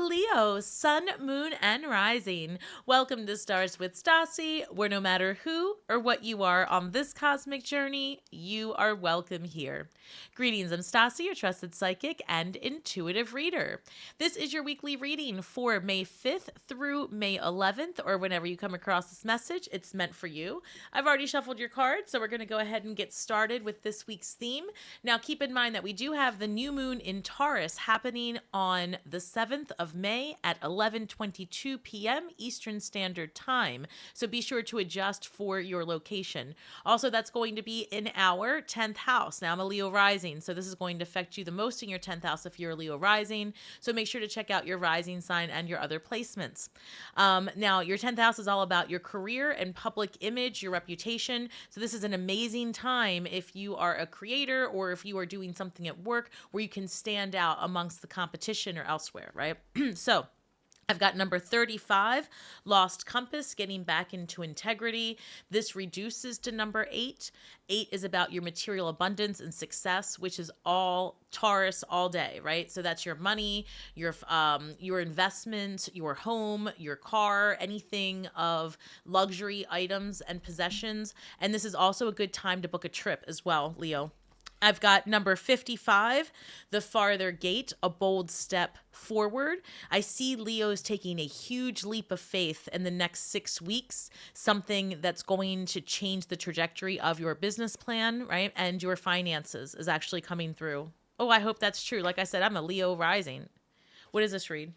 Leo, sun, moon, and rising. Welcome to Stars with Stasi, where no matter who or what you are on this cosmic journey, you are welcome here. Greetings, I'm Stasi, your trusted psychic and intuitive reader. This is your weekly reading for May 5th through May 11th, or whenever you come across this message, it's meant for you. I've already shuffled your cards, so we're going to go ahead and get started with this week's theme. Now, keep in mind that we do have the new moon in Taurus happening on the 7th of May at 11:22 p.m. Eastern Standard Time. So be sure to adjust for your location. Also, that's going to be in our 10th house. Now, I'm a Leo rising, so this is going to affect you the most in your 10th house if you're a Leo rising. So make sure to check out your rising sign and your other placements. Now, your 10th house is all about your career and public image, your reputation. So this is an amazing time if you are a creator or if you are doing something at work where you can stand out amongst the competition or elsewhere, right? So I've got number 35, lost compass, getting back into integrity. This reduces to number 8. 8 is about your material abundance and success, which is all Taurus all day, right? So that's your money, your investments, your home, your car, anything of luxury items and possessions. And this is also a good time to book a trip as well, Leo. I've got number 55, the farther gate, a bold step forward. I see Leo's taking a huge leap of faith in the next 6 weeks, something that's going to change the trajectory of your business plan, right? And your finances is actually coming through. Oh, I hope that's true. Like I said, I'm a Leo rising. What does this read?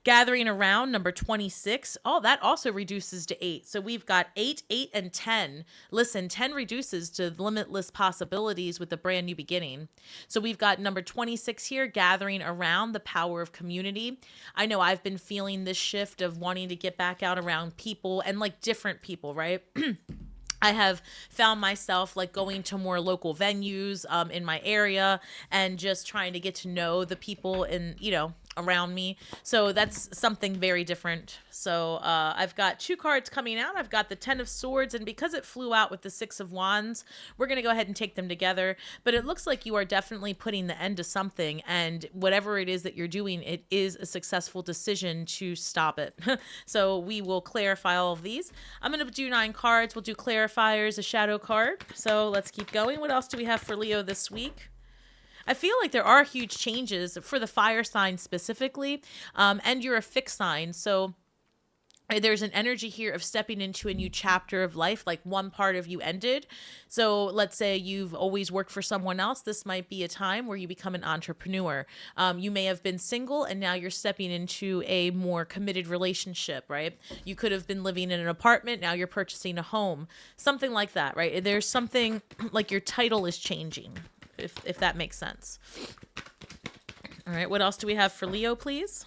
Gathering around, number 26. Oh, that also reduces to 8. So we've got 8, 8, and 10. Listen, 10 reduces to limitless possibilities with a brand new beginning. So we've got number 26 here, gathering around, the power of community. I know I've been feeling this shift of wanting to get back out around people and like different people, right? I have found myself like going to more local venues in my area and just trying to get to know the people in, around me. So that's something very different. So I've got 2 cards coming out. I've got the 10 of Swords, and because it flew out with the 6 of Wands, we're going to go ahead and take them together. But it looks like you are definitely putting the end to something, and whatever it is that you're doing, it is a successful decision to stop it. So we will clarify all of these. I'm going to do 9 cards. We'll do clarifiers, a shadow card. So let's keep going. What else do we have for Leo this week? I feel like there are huge changes for the fire sign specifically, and you're a fixed sign. So there's an energy here of stepping into a new chapter of life, like one part of you ended. So let's say you've always worked for someone else. This might be a time where you become an entrepreneur. You may have been single and now you're stepping into a more committed relationship, right? You could have been living in an apartment. Now you're purchasing a home, something like that, right? There's something like your title is changing, if that makes sense. All right, what else do we have for Leo, please?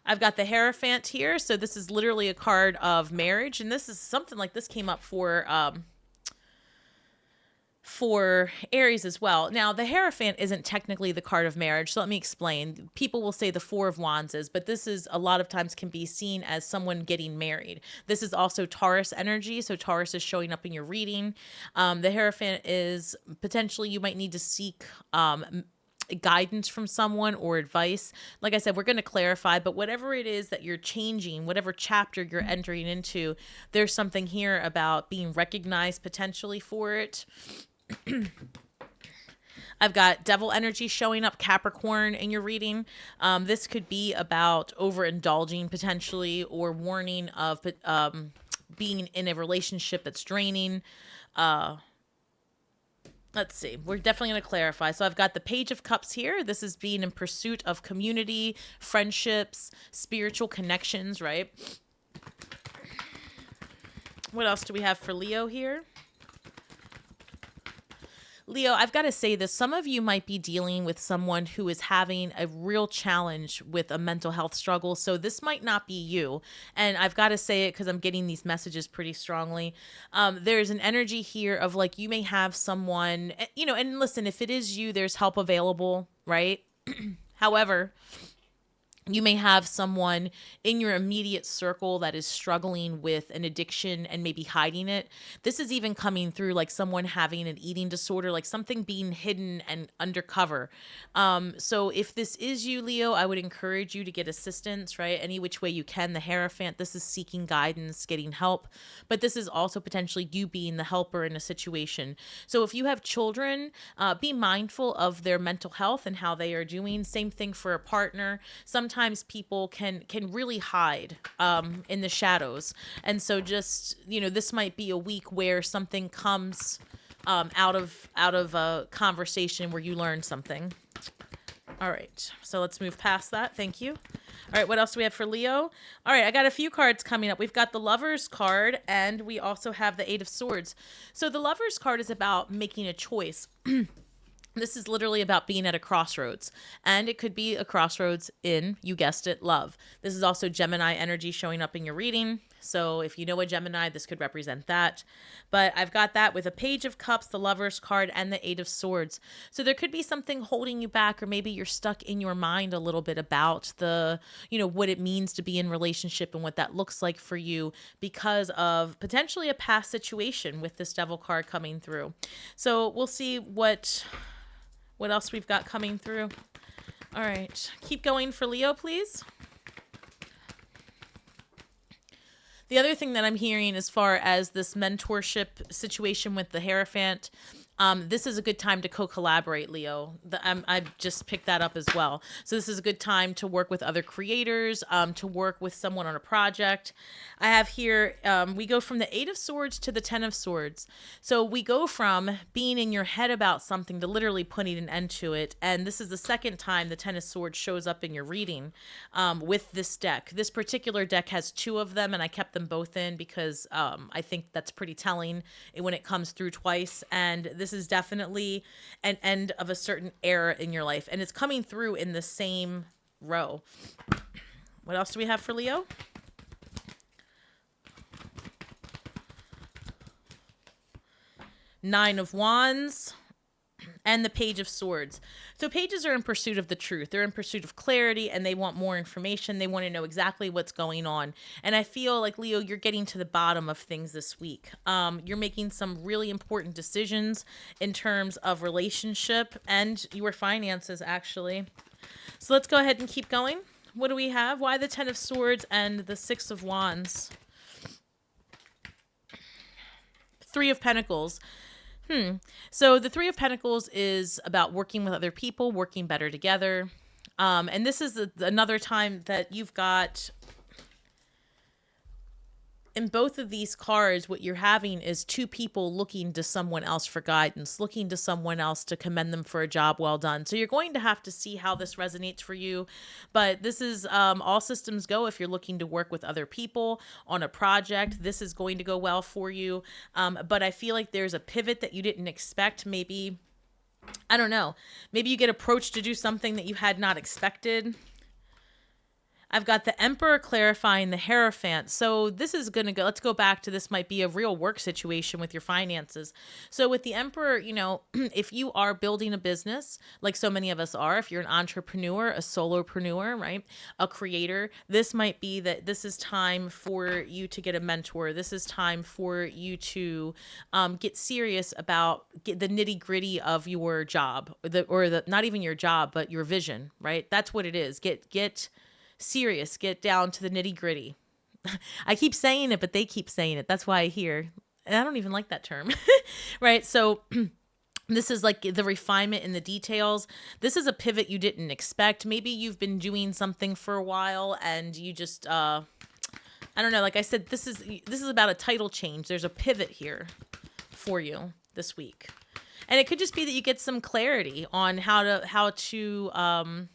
I've got the Hierophant here. So this is literally a card of marriage. And this is something like this came up for Aries as well. Now, the Hierophant isn't technically the card of marriage. So let me explain. People will say the 4 of Wands is, but this is a lot of times can be seen as someone getting married. This is also Taurus energy. So Taurus is showing up in your reading. The Hierophant is potentially you might need to seek guidance from someone or advice. Like I said, we're going to clarify, but whatever it is that you're changing, whatever chapter you're entering into, there's something here about being recognized potentially for it. I've got devil energy showing up, Capricorn, in your reading. This could be about overindulging potentially or warning of being in a relationship that's draining. Let's see. We're definitely going to clarify. So I've got the Page of Cups here. This is being in pursuit of community, friendships, spiritual connections, right? What else do we have for Leo here? Leo, I've got to say this. Some of you might be dealing with someone who is having a real challenge with a mental health struggle. So this might not be you. And I've got to say it because I'm getting these messages pretty strongly. There's an energy here of like you may have someone, and listen, if it is you, there's help available, right? However, You may have someone in your immediate circle that is struggling with an addiction and maybe hiding it. This is even coming through like someone having an eating disorder, like something being hidden and undercover. So if this is you, Leo, I would encourage you to get assistance, right? Any which way you can. The Hierophant, this is seeking guidance, getting help, but this is also potentially you being the helper in a situation. So if you have children, be mindful of their mental health and how they are doing. Same thing for a partner. Sometimes people can really hide in the shadows, and so just, you know, this might be a week where something comes out of a conversation where you learn something. All right, so let's move past that. Thank you. All right, what else do we have for Leo? All right, I got a few cards coming up. We've got the Lover's card, and we also have the Eight of Swords. So the Lover's card is about making a choice. This is literally about being at a crossroads, and it could be a crossroads in, you guessed it, love. This is also Gemini energy showing up in your reading. So if you know a Gemini, this could represent that. But I've got that with a Page of Cups, the Lover's card, and the Eight of Swords. So there could be something holding you back, or maybe you're stuck in your mind a little bit about the, you know, what it means to be in relationship and what that looks like for you because of potentially a past situation with this Devil card coming through. So we'll see what else we've got coming through. All right. Keep going for Leo, please. The other thing that I'm hearing as far as this mentorship situation with the Hierophant, this is a good time to co-collaborate, Leo. I just picked that up as well. So this is a good time to work with other creators, to work with someone on a project. I have here, we go from the Eight of Swords to the Ten of Swords. So we go from being in your head about something to literally putting an end to it. And this is the second time the Ten of Swords shows up in your reading with this deck. This particular deck has two of them, and I kept them both in because I think that's pretty telling when it comes through twice. And this is definitely an end of a certain era in your life, and it's coming through in the same row. What else do we have for Leo? Nine of Wands and the Page of Swords. So pages are in pursuit of the truth. They're in pursuit of clarity, and they want more information. They want to know exactly what's going on. And I feel like, Leo, you're getting to the bottom of things this week. You're making some really important decisions in terms of relationship and your finances, actually. So let's go ahead and keep going. What do we have? Why the Ten of Swords and the Six of Wands? Three of Pentacles. So the Three of Pentacles is about working with other people, working better together. And this is another time that you've got, in both of these cards, what you're having is two people looking to someone else for guidance, looking to someone else to commend them for a job well done. So you're going to have to see how this resonates for you. But this is all systems go if you're looking to work with other people on a project. This is going to go well for you. But I feel like there's a pivot that you didn't expect. Maybe, I don't know, maybe you get approached to do something that you had not expected. I've got the Emperor clarifying the Hierophant. So this is going to go, let's go back to, this might be a real work situation with your finances. So with the Emperor, you know, if you are building a business, like so many of us are, if you're an entrepreneur, a solopreneur, right, a creator, this might be that this is time for you to get a mentor. This is time for you to get serious about the nitty gritty of your job, or not even your job, but your vision, right? That's what it is. Get serious, get down to the nitty gritty. I keep saying it, but they keep saying it. That's why I hear, and I don't even like that term, right? So this is like the refinement in the details. This is a pivot you didn't expect. Maybe you've been doing something for a while and you just, I don't know. Like I said, this is about a title change. There's a pivot here for you this week. And it could just be that you get some clarity on how to,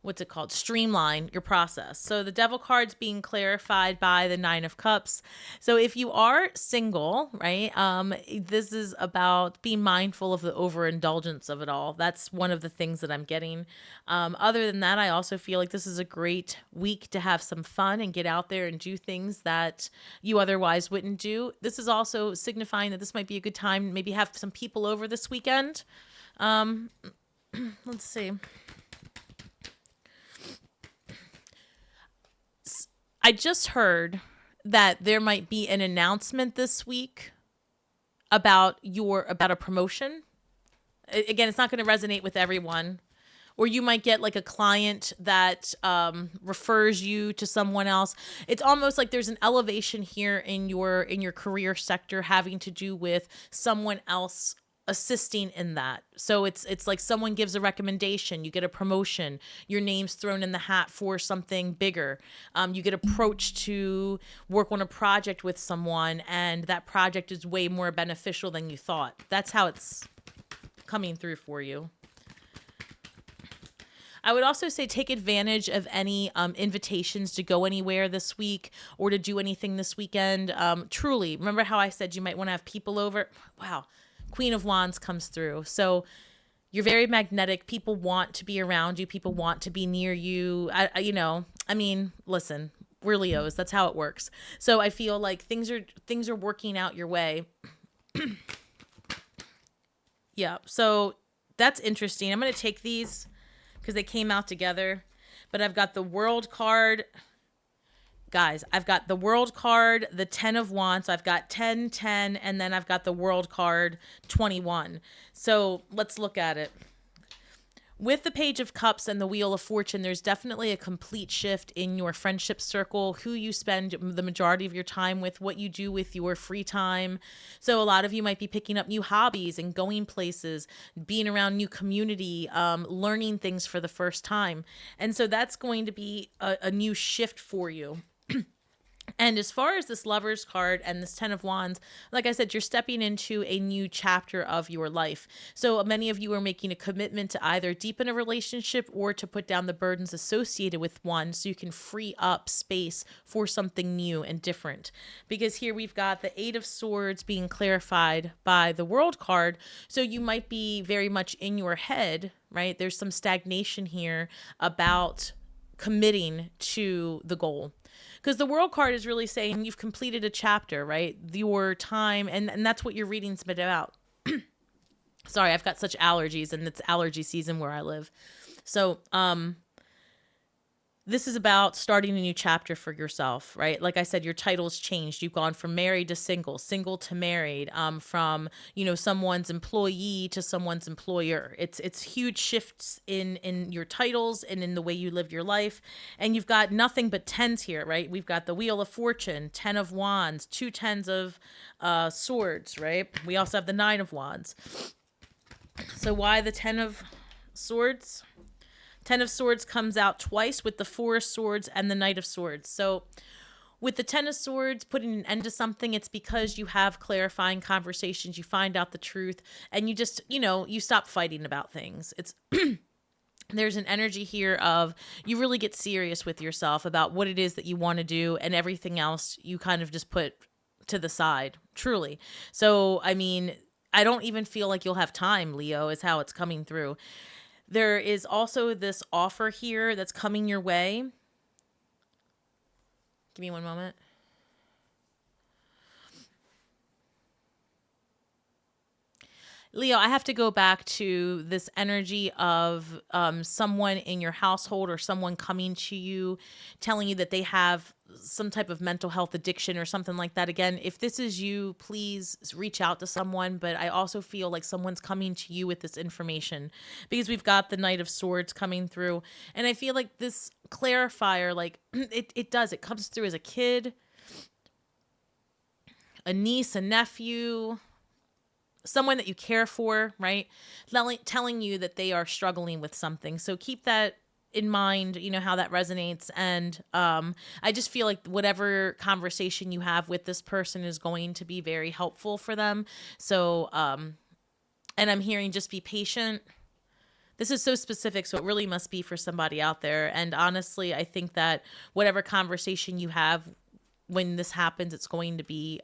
what's it called? Streamline your process. So the Devil card's being clarified by the Nine of Cups. So if you are single, right, this is about being mindful of the overindulgence of it all. That's one of the things that I'm getting. Other than that, I also feel like this is a great week to have some fun and get out there and do things that you otherwise wouldn't do. This is also signifying that this might be a good time, maybe have some people over this weekend. Let's see. I just heard that there might be an announcement this week about a promotion. Again, it's not going to resonate with everyone. Or you might get like a client that refers you to someone else. It's almost like there's an elevation here in your career sector having to do with someone else assisting in that. So it's like someone gives a recommendation, you get a promotion, your name's thrown in the hat for something bigger. You get approached to work on a project with someone, and that project is way more beneficial than you thought. That's how it's coming through for you. I would also say take advantage of any invitations to go anywhere this week or to do anything this weekend. Truly, remember how I said you might want to have people over? Wow. Queen of Wands comes through. So you're very magnetic. People want to be around you. People want to be near you. Listen, we're Leos. That's how it works. So I feel like things are working out your way. Yeah. So that's interesting. I'm going to take these because they came out together. But I've got the World card. Guys, I've got the World card, the 10 of Wands. So I've got 10, 10, and then I've got the World card, 21. So let's look at it. With the Page of Cups and the Wheel of Fortune, there's definitely a complete shift in your friendship circle, who you spend the majority of your time with, what you do with your free time. So a lot of you might be picking up new hobbies and going places, being around new community, learning things for the first time. And so that's going to be a new shift for you. And as far as this Lover's card and this 10 of Wands, like I said, you're stepping into a new chapter of your life. So many of you are making a commitment to either deepen a relationship or to put down the burdens associated with one so you can free up space for something new and different. Because here we've got the 8 of Swords being clarified by the World card. So you might be very much in your head, right? There's some stagnation here about committing to the goal. Because the World card is really saying you've completed a chapter, right? Your time, and that's what your reading's been about. Sorry, I've got such allergies, and it's allergy season where I live. So, this is about starting a new chapter for yourself, right? Like I said, your title's changed. You've gone from married to single, single to married, from, someone's employee to someone's employer. It's huge shifts in your titles and in the way you live your life. And you've got nothing but 10s here, right? We've got the Wheel of Fortune, 10 of Wands, 2 10s of Swords, right? We also have the 9 of Wands. So why the 10 of Swords? 10 of Swords comes out twice with the 4 of Swords and the Knight of Swords. So with the 10 of Swords, putting an end to something, it's because you have clarifying conversations, you find out the truth, and you just, you stop fighting about things. It's there's an energy here of you really get serious with yourself about what it is that you want to do, and everything else you kind of just put to the side, truly. So, I don't even feel like you'll have time, Leo, is how it's coming through. There is also this offer here that's coming your way. Give me one moment. Leo, I have to go back to this energy of someone in your household or someone coming to you, telling you that they have some type of mental health addiction or something like that. Again, if this is you, please reach out to someone. But I also feel like someone's coming to you with this information because we've got the Knight of Swords coming through. And I feel like this clarifier, like it comes through as a kid, a niece, a nephew, someone that you care for, right? Telling you that they are struggling with something. So keep that in mind, how that resonates. And I just feel like whatever conversation you have with this person is going to be very helpful for them. So, and I'm hearing just be patient. This is so specific, so it really must be for somebody out there. And honestly, I think that whatever conversation you have when this happens, it's going to be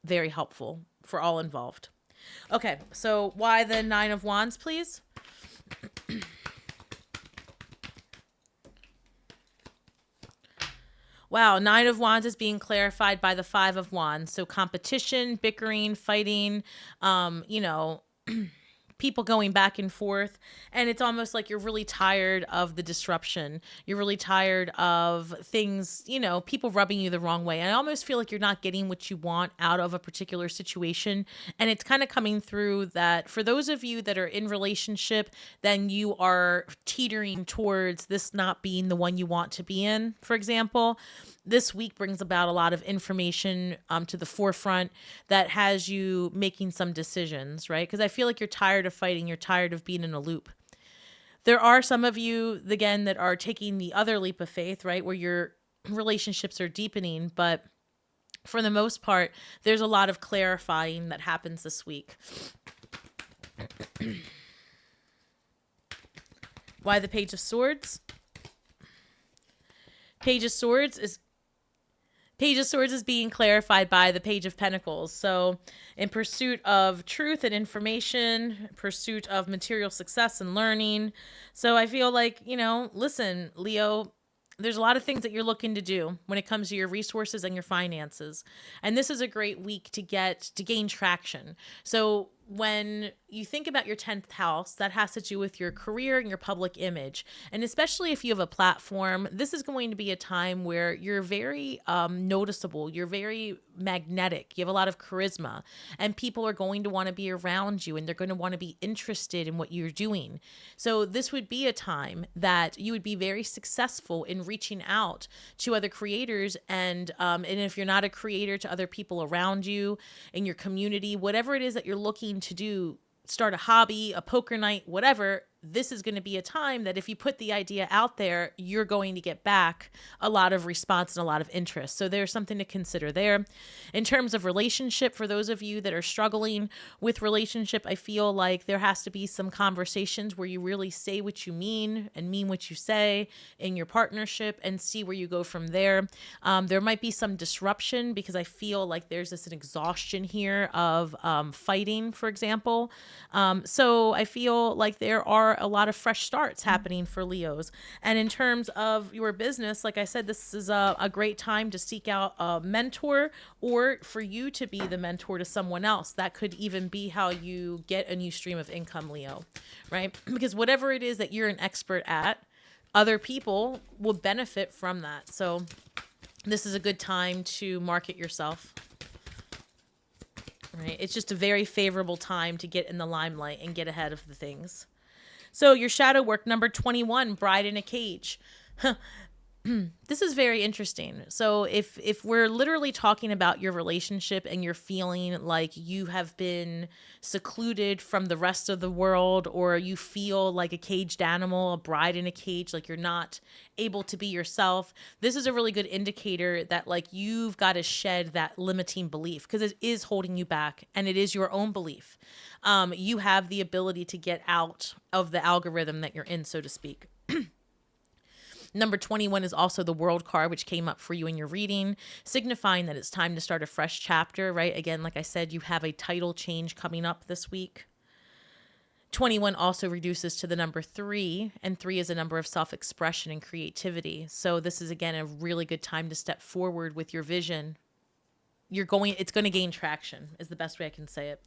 very helpful for all involved. Okay, so why the 9 of Wands, please? Wow, 9 of Wands is being clarified by the 5 of Wands. So competition, bickering, fighting, people going back and forth, and it's almost like you're really tired of the disruption. You're really tired of things, people rubbing you the wrong way. And I almost feel like you're not getting what you want out of a particular situation. And it's kind of coming through that for those of you that are in relationship, then you are teetering towards this not being the one you want to be in, for example. This week brings about a lot of information to the forefront that has you making some decisions, right? Because I feel like you're tired of fighting. You're tired of being in a loop. There are some of you, again, that are taking the other leap of faith, right? Where your relationships are deepening. But for the most part, there's a lot of clarifying that happens this week. Why the Page of Swords? Page of Swords is being clarified by the Page of Pentacles. So in pursuit of truth and information, pursuit of material success and learning. So I feel like, listen, Leo, there's a lot of things that you're looking to do when it comes to your resources and your finances. And this is a great week to gain traction. So when you think about your 10th house, that has to do with your career and your public image. And especially if you have a platform, this is going to be a time where you're very noticeable. You're very magnetic. You have a lot of charisma, and people are going to want to be around you, and they're going to want to be interested in what you're doing. So this would be a time that you would be very successful in reaching out to other creators. And if you're not a creator, to other people around you in your community, whatever it is that you're looking to do, start a hobby, a poker night, whatever, this is going to be a time that if you put the idea out there, you're going to get back a lot of response and a lot of interest. So there's something to consider there. In terms of relationship, for those of you that are struggling with relationship, I feel like there has to be some conversations where you really say what you mean and mean what you say in your partnership and see where you go from there. There might be some disruption because I feel like there's an exhaustion here of fighting, for example. So I feel like there are a lot of fresh starts happening for Leos. And in terms of your business, like I said, this is a great time to seek out a mentor, or for you to be the mentor to someone else. That could even be how you get a new stream of income, Leo, right? Because whatever it is that you're an expert at, other people will benefit from that. So this is a good time to market yourself. Right? It's just a very favorable time to get in the limelight and get ahead of the things. So your shadow work, number 21, Bride in a Cage. This is very interesting. So if we're literally talking about your relationship and you're feeling like you have been secluded from the rest of the world, or you feel like a caged animal, a bride in a cage, like you're not able to be yourself, this is a really good indicator that like you've got to shed that limiting belief, because it is holding you back and it is your own belief. You have the ability to get out of the algorithm that you're in, so to speak. Number 21 is also the World card, which came up for you in your reading, signifying that it's time to start a fresh chapter, right? Again, like I said, you have a title change coming up this week. 21 also reduces to the number 3, and 3 is a number of self-expression and creativity. So this is, again, a really good time to step forward with your vision. It's going to gain traction is the best way I can say it.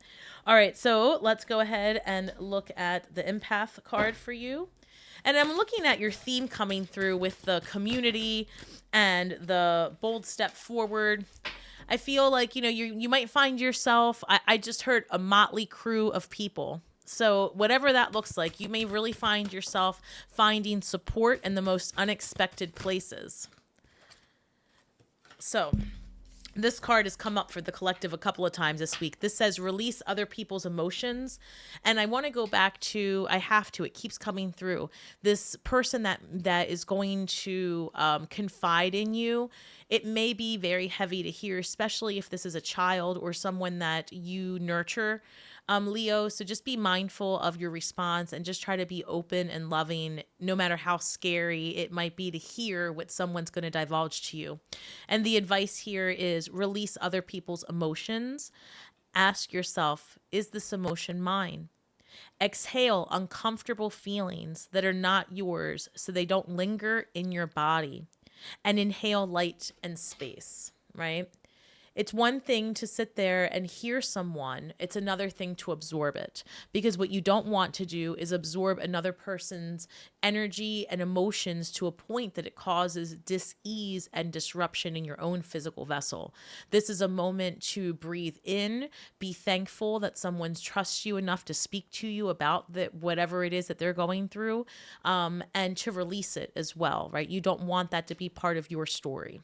All right, so let's go ahead and look at the empath card for you. And I'm looking at your theme coming through with the community and the bold step forward. I feel like, you might find yourself, I just heard a motley crew of people. So whatever that looks like, you may really find yourself finding support in the most unexpected places. So this card has come up for the collective a couple of times this week. This says release other people's emotions. And I want to go back to, it keeps coming through. This person that is going to confide in you, it may be very heavy to hear, especially if this is a child or someone that you nurture. Leo, so just be mindful of your response and just try to be open and loving, no matter how scary it might be to hear what someone's going to divulge to you. And the advice here is release other people's emotions. Ask yourself, is this emotion mine? Exhale uncomfortable feelings that are not yours so they don't linger in your body. And inhale light and space, right? It's one thing to sit there and hear someone. It's another thing to absorb it, because what you don't want to do is absorb another person's energy and emotions to a point that it causes dis-ease and disruption in your own physical vessel. This is a moment to breathe in, be thankful that someone trusts you enough to speak to you about whatever it is that they're going through, and to release it as well, right? You don't want that to be part of your story.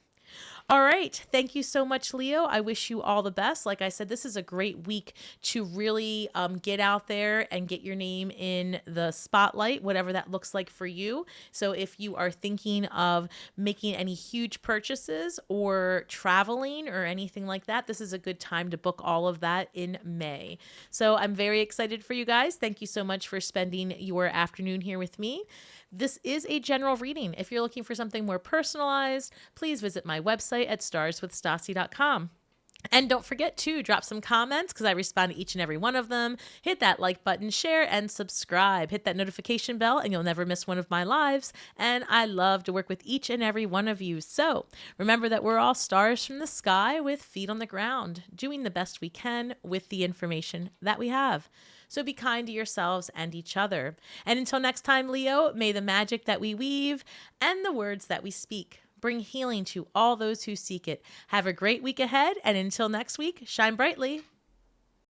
All right. Thank you so much, Leo. I wish you all the best. Like I said, this is a great week to really get out there and get your name in the spotlight, whatever that looks like for you. So if you are thinking of making any huge purchases or traveling or anything like that, this is a good time to book all of that in May. So I'm very excited for you guys. Thank you so much for spending your afternoon here with me. This is a general reading. If you're looking for something more personalized, please visit my website at starswithstasi.com. And don't forget to drop some comments, because I respond to each and every one of them. Hit that like button, share, and subscribe. Hit that notification bell, and you'll never miss one of my lives. And I love to work with each and every one of you. So remember that we're all stars from the sky with feet on the ground, doing the best we can with the information that we have. So be kind to yourselves and each other. And until next time, Leo, may the magic that we weave and the words that we speak bring healing to all those who seek it. Have a great week ahead. And until next week, shine brightly.